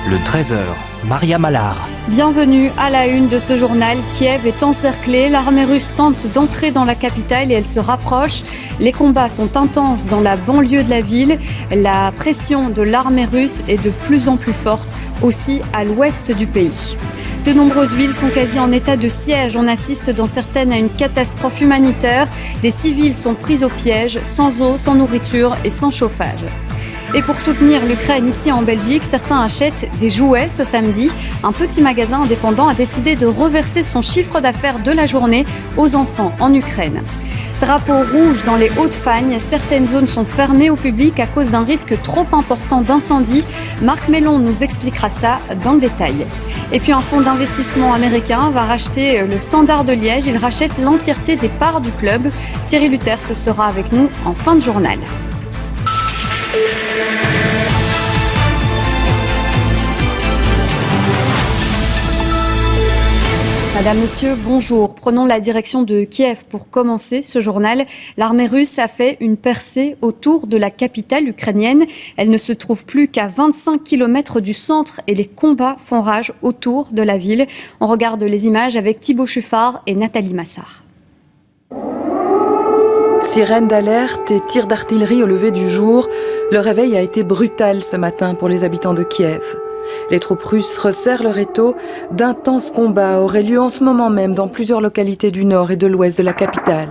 Le 13h, Maria Mallard. Bienvenue à la une de ce journal. Kiev est encerclée. L'armée russe tente d'entrer dans la capitale et elle se rapproche. Les combats sont intenses dans la banlieue de la ville. La pression de l'armée russe est de plus en plus forte aussi à l'ouest du pays. De nombreuses villes sont quasi en état de siège. On assiste dans certaines à une catastrophe humanitaire. Des civils sont pris au piège, sans eau, sans nourriture et sans chauffage. Et pour soutenir l'Ukraine ici en Belgique, certains achètent des jouets ce samedi. Un petit magasin indépendant a décidé de reverser son chiffre d'affaires de la journée aux enfants en Ukraine. Drapeau rouge dans les Hauts-de-Fagne, certaines zones sont fermées au public à cause d'un risque trop important d'incendie. Marc Mellon nous expliquera ça dans le détail. Et puis un fonds d'investissement américain va racheter le Standard de Liège. Il rachète l'entièreté des parts du club. Thierry Luters sera avec nous en fin de journal. Madame, Monsieur, bonjour. Prenons la direction de Kiev pour commencer ce journal. L'armée russe a fait une percée autour de la capitale ukrainienne. Elle ne se trouve plus qu'à 25 km du centre et les combats font rage autour de la ville. On regarde les images avec Thibaut Chuffard et Nathalie Massard. Sirènes d'alerte et tirs d'artillerie au lever du jour, le réveil a été brutal ce matin pour les habitants de Kiev. Les troupes russes resserrent leur étau. D'intenses combats auraient lieu en ce moment même dans plusieurs localités du nord et de l'ouest de la capitale.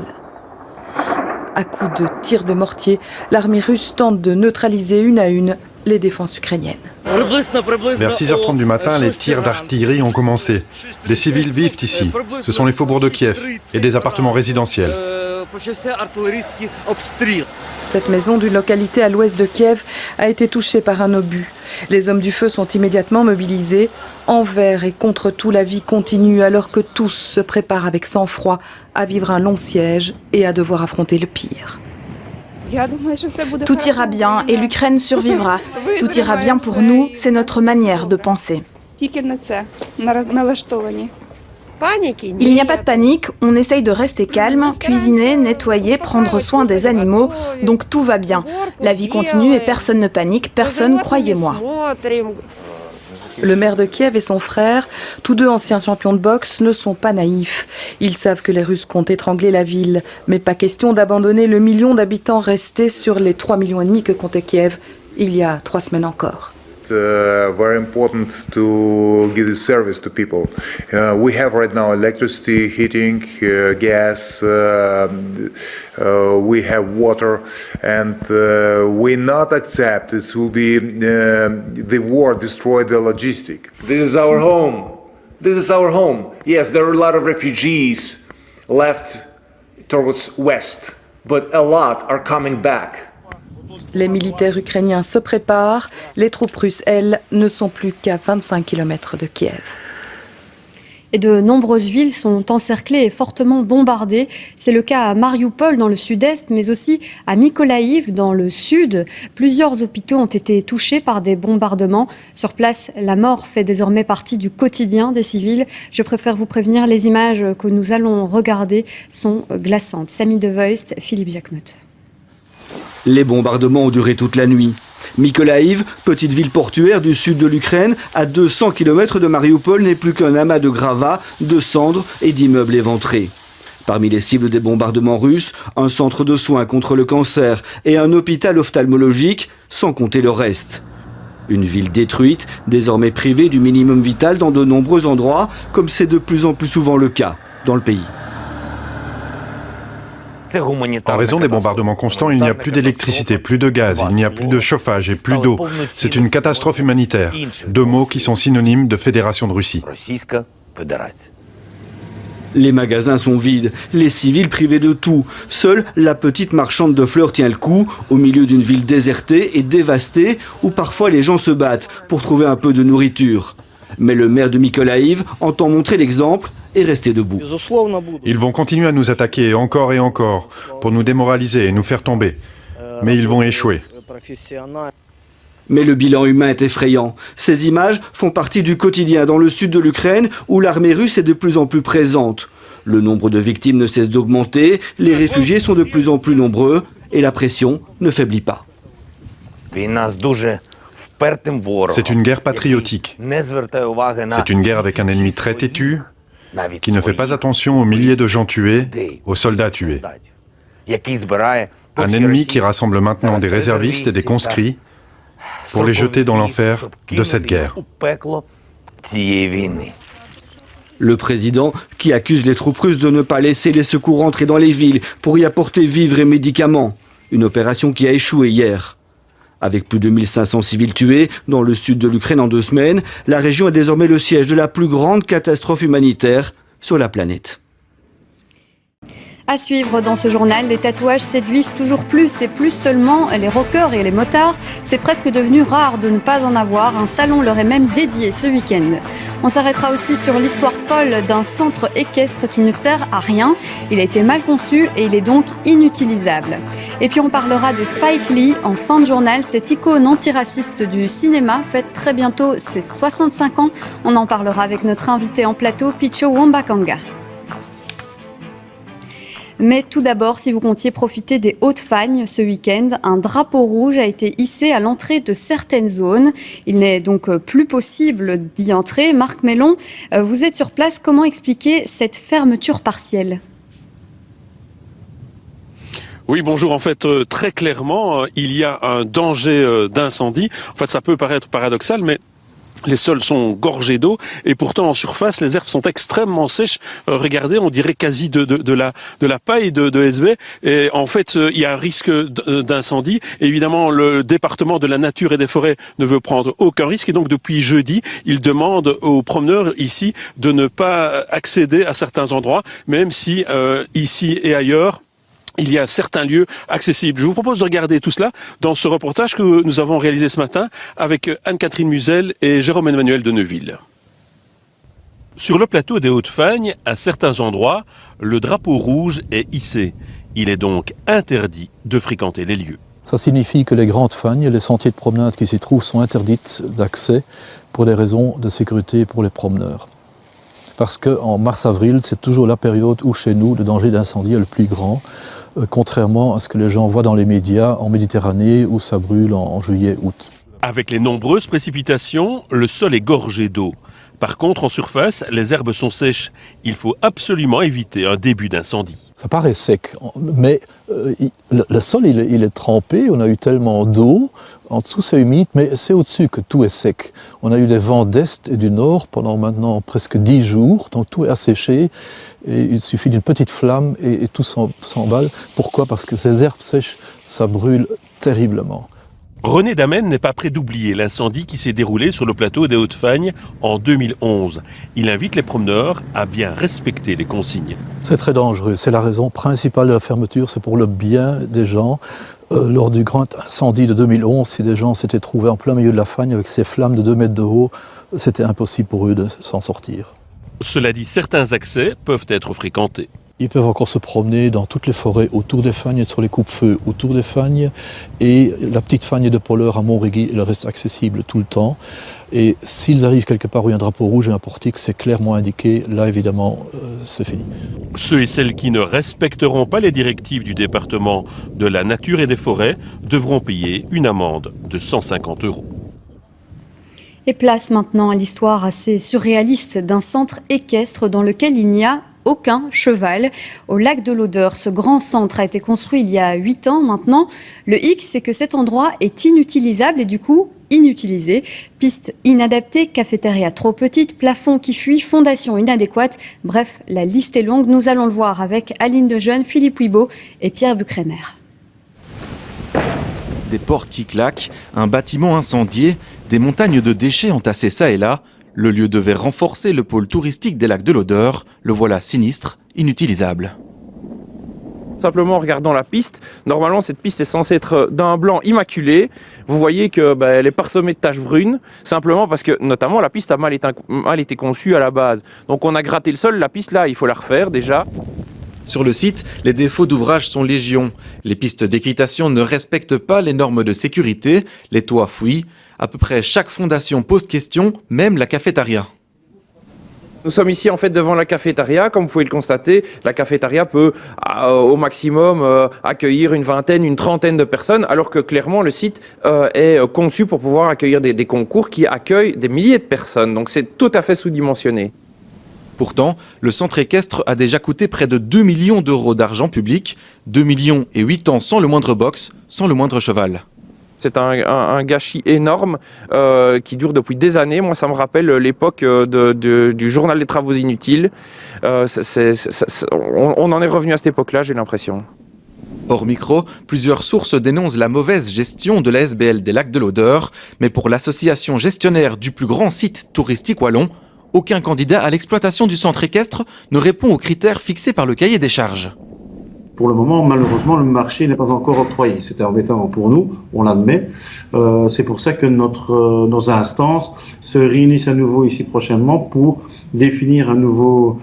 À coups de tirs de mortier, l'armée russe tente de neutraliser une à une les défenses ukrainiennes. Vers 6h30 du matin, les tirs d'artillerie ont commencé. Des civils vivent ici. Ce sont les faubourgs de Kiev et des appartements résidentiels. Cette maison d'une localité à l'ouest de Kiev a été touchée par un obus. Les hommes du feu sont immédiatement mobilisés. Envers et contre tout, la vie continue alors que tous se préparent avec sang-froid à vivre un long siège et à devoir affronter le pire. Tout ira bien et l'Ukraine survivra. Tout ira bien pour nous, c'est notre manière de penser. Il n'y a pas de panique, on essaye de rester calme, cuisiner, nettoyer, prendre soin des animaux, donc tout va bien. La vie continue et personne ne panique, personne, croyez-moi. Le maire de Kiev et son frère, tous deux anciens champions de boxe, ne sont pas naïfs. Ils savent que les Russes comptent étrangler la ville, mais pas question d'abandonner le million d'habitants restés sur les 3,5 millions que comptait Kiev il y a 3 semaines encore. Very important to give this service to people. We have right now electricity, heating, gas, we have water, and we not accept it will be the war destroy the logistic. This is our home. This is our home. Yes, there are a lot of refugees left towards west, but a lot are coming back. Les militaires ukrainiens se préparent. Les troupes russes, elles, ne sont plus qu'à 25 km de Kiev. Et de nombreuses villes sont encerclées et fortement bombardées. C'est le cas à Marioupol dans le sud-est, mais aussi à Mykolaïv dans le sud. Plusieurs hôpitaux ont été touchés par des bombardements. Sur place, la mort fait désormais partie du quotidien des civils. Je préfère vous prévenir, les images que nous allons regarder sont glaçantes. Samy Devoist, Philippe Jacquemeut. Les bombardements ont duré toute la nuit. Mykolaïv, petite ville portuaire du sud de l'Ukraine, à 200 km de Marioupol, n'est plus qu'un amas de gravats, de cendres et d'immeubles éventrés. Parmi les cibles des bombardements russes, un centre de soins contre le cancer et un hôpital ophtalmologique, sans compter le reste. Une ville détruite, désormais privée du minimum vital dans de nombreux endroits, comme c'est de plus en plus souvent le cas dans le pays. En raison des bombardements constants, il n'y a plus d'électricité, plus de gaz, il n'y a plus de chauffage et plus d'eau. C'est une catastrophe humanitaire. 2 mots qui sont synonymes de Fédération de Russie. Les magasins sont vides, les civils privés de tout. Seule la petite marchande de fleurs tient le coup, au milieu d'une ville désertée et dévastée, où parfois les gens se battent pour trouver un peu de nourriture. Mais le maire de Mykolaïv entend montrer l'exemple et rester debout. Ils vont continuer à nous attaquer encore et encore, pour nous démoraliser et nous faire tomber. Mais ils vont échouer. Mais le bilan humain est effrayant. Ces images font partie du quotidien dans le sud de l'Ukraine, où l'armée russe est de plus en plus présente. Le nombre de victimes ne cesse d'augmenter, les réfugiés sont de plus en plus nombreux, et la pression ne faiblit pas. C'est une guerre patriotique. C'est une guerre avec un ennemi très têtu, qui ne fait pas attention aux milliers de gens tués, aux soldats tués. Un ennemi qui rassemble maintenant des réservistes et des conscrits pour les jeter dans l'enfer de cette guerre. Le président qui accuse les troupes russes de ne pas laisser les secours entrer dans les villes pour y apporter vivres et médicaments. Une opération qui a échoué hier. Avec plus de 1500 civils tués dans le sud de l'Ukraine en 2 semaines, la région est désormais le siège de la plus grande catastrophe humanitaire sur la planète. À suivre dans ce journal, les tatouages séduisent toujours plus et plus seulement les rockers et les motards. C'est presque devenu rare de ne pas en avoir. Un salon leur est même dédié ce week-end. On s'arrêtera aussi sur l'histoire folle d'un centre équestre qui ne sert à rien. Il a été mal conçu et il est donc inutilisable. Et puis on parlera de Spike Lee en fin de journal. Cette icône antiraciste du cinéma fête très bientôt ses 65 ans. On en parlera avec notre invité en plateau, Picho Wambakanga. Mais tout d'abord, si vous comptiez profiter des Hauts-de-Fagne ce week-end, un drapeau rouge a été hissé à l'entrée de certaines zones. Il n'est donc plus possible d'y entrer. Marc Mellon, vous êtes sur place. Comment expliquer cette fermeture partielle ? Oui, bonjour. En fait, très clairement, il y a un danger d'incendie. En fait, ça peut paraître paradoxal, mais les sols sont gorgés d'eau et pourtant en surface les herbes sont extrêmement sèches. Regardez, on dirait quasi de la paille de SB. Et en fait, il y a un risque d'incendie. Évidemment, le département de la nature et des forêts ne veut prendre aucun risque et donc depuis jeudi, il demande aux promeneurs ici de ne pas accéder à certains endroits, même si ici et ailleurs, il y a certains lieux accessibles. Je vous propose de regarder tout cela dans ce reportage que nous avons réalisé ce matin avec Anne-Catherine Musel et Jérôme-Emmanuel de Neuville. Sur le plateau des Hauts-de-Fagne, à certains endroits, le drapeau rouge est hissé. Il est donc interdit de fréquenter les lieux. Ça signifie que les grandes fagnes, les sentiers de promenade qui s'y trouvent sont interdites d'accès pour des raisons de sécurité pour les promeneurs. Parce qu'en mars-avril, c'est toujours la période où chez nous le danger d'incendie est le plus grand. Contrairement à ce que les gens voient dans les médias en Méditerranée où ça brûle en juillet-août. Avec les nombreuses précipitations, le sol est gorgé d'eau. Par contre, en surface, les herbes sont sèches. Il faut absolument éviter un début d'incendie. Ça paraît sec, mais le sol il est trempé, on a eu tellement d'eau, en dessous c'est humide, mais c'est au-dessus que tout est sec. On a eu des vents d'est et du nord pendant maintenant presque 10 jours, donc tout est asséché, et il suffit d'une petite flamme et tout s'emballe. Pourquoi ? Parce que ces herbes sèches, ça brûle terriblement. René Damen n'est pas prêt d'oublier l'incendie qui s'est déroulé sur le plateau des Hauts-de-Fagne en 2011. Il invite les promeneurs à bien respecter les consignes. C'est très dangereux, c'est la raison principale de la fermeture, c'est pour le bien des gens. Lors du grand incendie de 2011, si des gens s'étaient trouvés en plein milieu de la fagne avec ces flammes de 2 mètres de haut, c'était impossible pour eux de s'en sortir. Cela dit, certains accès peuvent être fréquentés. Ils peuvent encore se promener dans toutes les forêts autour des fagnes et sur les coupes-feu autour des fagnes. Et la petite fagne de Polleur à Montrégui, elle reste accessible tout le temps. Et s'ils arrivent quelque part où il y a un drapeau rouge et un portique, c'est clairement indiqué. Là, évidemment, c'est fini. Ceux et celles qui ne respecteront pas les directives du département de la nature et des forêts devront payer une amende de 150 €. Et place maintenant à l'histoire assez surréaliste d'un centre équestre dans lequel il n'y a aucun cheval. Au lac de l'Odeur, ce grand centre a été construit il y a 8 ans maintenant. Le hic, c'est que cet endroit est inutilisable et du coup inutilisé. Pistes inadaptées, cafétéria trop petite, plafond qui fuit, fondation inadéquate. Bref, la liste est longue. Nous allons le voir avec Aline Dejeune, Philippe Wibaud et Pierre Bucrémer. Des portes qui claquent, un bâtiment incendié, des montagnes de déchets entassés ça et là. Le lieu devait renforcer le pôle touristique des lacs de l'Odeur. Le voilà sinistre, inutilisable. Simplement en regardant la piste, normalement cette piste est censée être d'un blanc immaculé. Vous voyez que elle est parsemée de taches brunes, simplement parce que notamment la piste a mal été conçue à la base. Donc on a gratté le sol, la piste là il faut la refaire déjà. Sur le site, les défauts d'ouvrage sont légion. Les pistes d'équitation ne respectent pas les normes de sécurité, les toits fouillent. À peu près chaque fondation pose question, même la cafétéria. Nous sommes ici en fait devant la cafétéria. Comme vous pouvez le constater, la cafétéria peut au maximum accueillir une vingtaine, une trentaine de personnes, alors que clairement le site est conçu pour pouvoir accueillir des concours qui accueillent des milliers de personnes. Donc c'est tout à fait sous-dimensionné. Pourtant, le centre équestre a déjà coûté près de 2 millions d'euros d'argent public, 2 millions et 8 ans sans le moindre box, sans le moindre cheval. C'est un gâchis énorme qui dure depuis des années. Moi, ça me rappelle l'époque du journal des travaux inutiles. On en est revenu à cette époque-là, j'ai l'impression. Hors micro, plusieurs sources dénoncent la mauvaise gestion de la SBL des Lacs de l'Odeur. Mais pour l'association gestionnaire du plus grand site touristique wallon, aucun candidat à l'exploitation du centre équestre ne répond aux critères fixés par le cahier des charges. Pour le moment, malheureusement, le marché n'est pas encore octroyé. C'est embêtant pour nous, on l'admet. C'est pour ça que nos instances se réunissent à nouveau ici prochainement pour définir un nouveau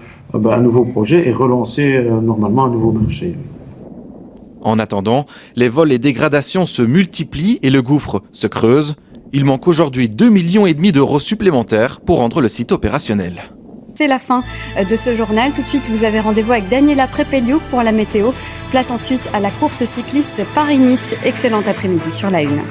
projet et relancer normalement un nouveau marché. En attendant, les vols et dégradations se multiplient et le gouffre se creuse. Il manque aujourd'hui 2,5 millions d'euros supplémentaires pour rendre le site opérationnel. C'est la fin de ce journal. Tout de suite, vous avez rendez-vous avec Daniela Prepeliou pour la météo. Place ensuite à la course cycliste Paris-Nice. Excellent après-midi sur la Une.